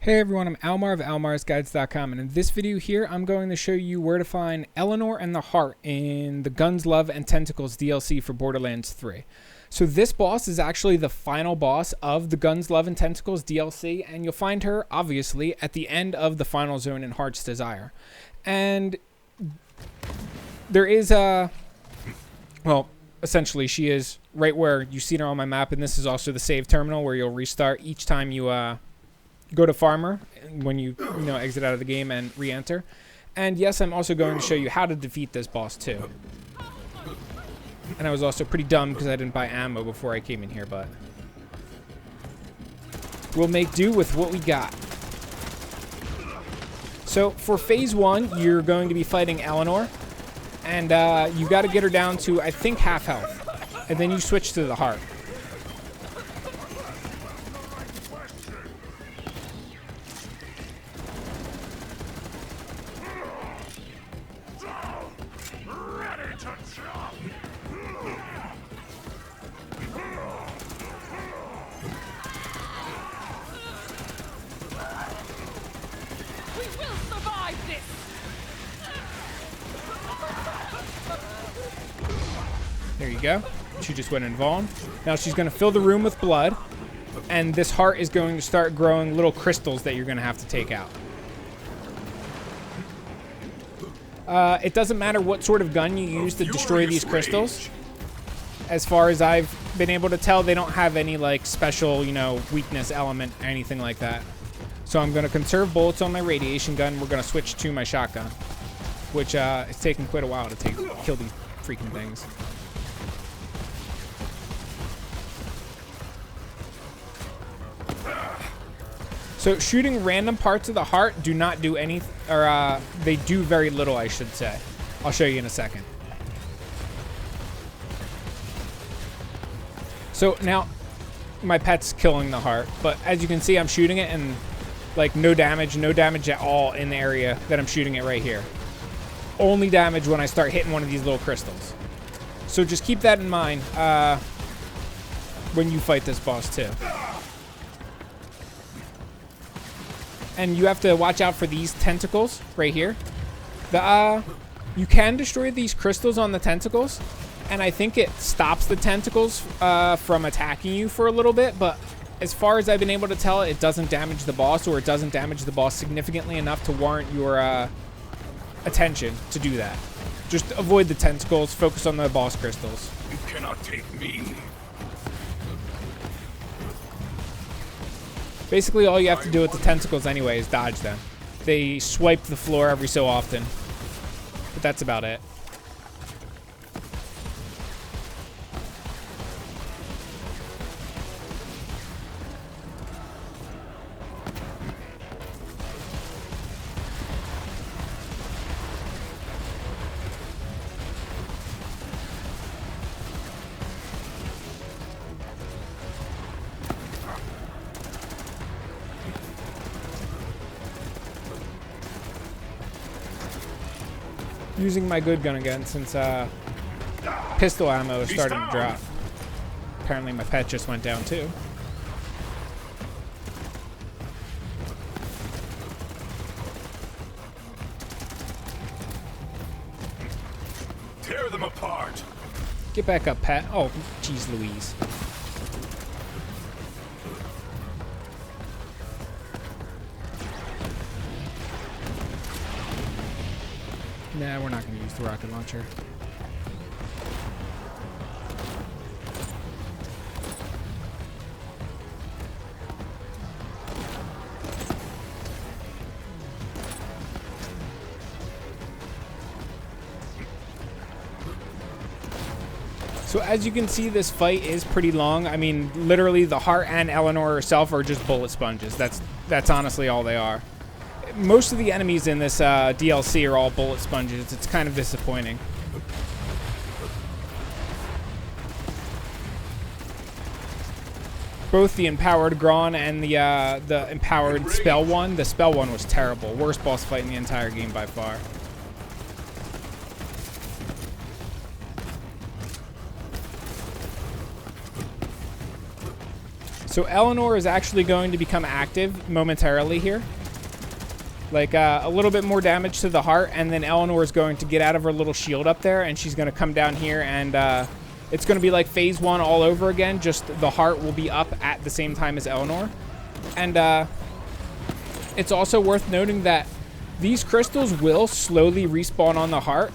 Hey everyone, I'm Almar of almarsguides.com, and in this video here, I'm going to show you where to find Eleanor and the Heart in the Guns, Love, and Tentacles DLC for Borderlands 3. So this boss is actually the final boss of the Guns, Love, and Tentacles DLC, and you'll find her, obviously, at the end of the final zone in Heart's Desire. And there is well, essentially she is right where you see her on my map, and this is also the save terminal where you'll restart each time you go to Farmer when you exit out of the game and re-enter. And yes, I'm also going to show you how to defeat this boss too. And I was also pretty dumb because I didn't buy ammo before I came in here, but we'll make do with what we got. So for phase 1, you're going to be fighting Eleanor, and you got to get her down to, I think, half health, and then you switch to the Heart. There you go. She just went invuln. Now she's going to fill the room with blood, and this heart is going to start growing little crystals that you're going to have to take out. It doesn't matter what sort of gun you use to destroy these crystals. As far as I've been able to tell, they don't have any like special, weakness element or anything like that. So I'm going to conserve bullets on my radiation gun. We're going to switch to my shotgun, which it's taken quite a while to kill these freaking things. So shooting random parts of the heart do not do any, or they do very little, I should say. I'll show you in a second. So now my pet's killing the heart, but as you can see, I'm shooting it and like no damage at all in the area that I'm shooting it right here. Only damage when I start hitting one of these little crystals. So just keep that in mind when you fight this boss too. And you have to watch out for these tentacles right here. You can destroy these crystals on the tentacles, and I think it stops the tentacles from attacking you for a little bit, but as far as I've been able to tell, it doesn't damage the boss, or it doesn't damage the boss significantly enough to warrant your attention to do that. Just avoid the tentacles, focus on the boss crystals. You cannot take me. Basically, all you have to do with the tentacles anyway is dodge them. They swipe the floor every so often, but that's about it. Using my good gun again since pistol ammo is starting to drop. Apparently my pet just went down too. Tear them apart. Get back up, pet. Oh, jeez Louise. Nah, we're not going to use the rocket launcher. So as you can see, this fight is pretty long. I mean, literally the Heart and Eleanor herself are just bullet sponges. That's honestly all they are. Most of the enemies in this DLC are all bullet sponges. It's kind of disappointing. Both the empowered Gron and the empowered Spell one. The Spell one was terrible. Worst boss fight in the entire game by far. So Eleanor is actually going to become active momentarily here. Like a little bit more damage to the heart, and then Eleanor is going to get out of her little shield up there, and she's going to come down here, and it's going to be like phase 1 all over again, just the heart will be up at the same time as Eleanor. And it's also worth noting that these crystals will slowly respawn on the heart,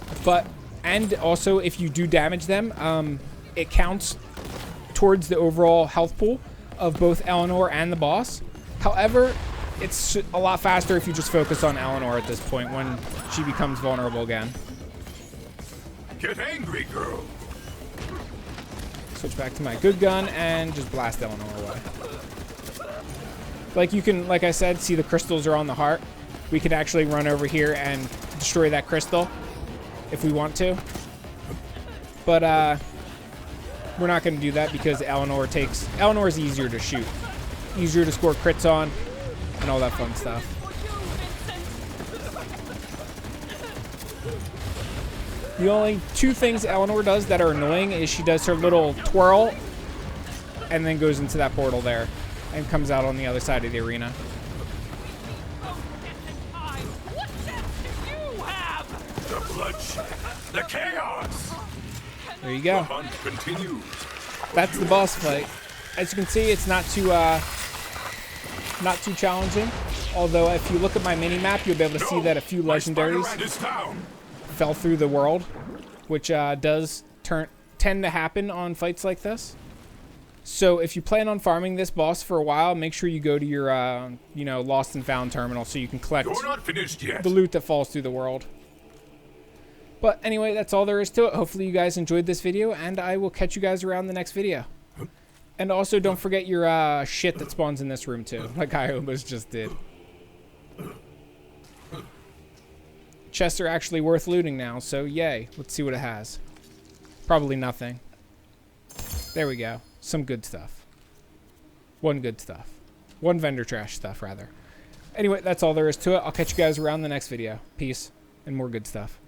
and also if you do damage them, it counts towards the overall health pool of both Eleanor and the boss. However, it's a lot faster if you just focus on Eleanor at this point when she becomes vulnerable again. Get angry, girl. Switch back to my good gun and just blast Eleanor away. Like you can, like I said, see the crystals are on the heart. We can actually run over here and destroy that crystal if we want to. But we're not going to do that because Eleanor is easier to shoot. Easier to score crits on and all that fun stuff. The only 2 things Eleanor does that are annoying is she does her little twirl and then goes into that portal there and comes out on the other side of the arena. The bloodshed, the chaos. There you go. The hunt continues. That's the boss fight. As you can see, it's not too challenging. Although if you look at my mini map, you'll be able to see that a few legendaries fell through the world, which does tend to happen on fights like this. So if you plan on farming this boss for a while, make sure you go to your lost and found terminal so you can collect You're not finished yet. the loot that falls through the world. But anyway, that's all there is to it. Hopefully you guys enjoyed this video, and I will catch you guys around the next video. And also, don't forget your shit that spawns in this room, too, like I almost just did. Chests are actually worth looting now, so yay. Let's see what it has. Probably nothing. There we go. Some good stuff. One good stuff. One vendor trash stuff, rather. Anyway, that's all there is to it. I'll catch you guys around the next video. Peace, and more good stuff.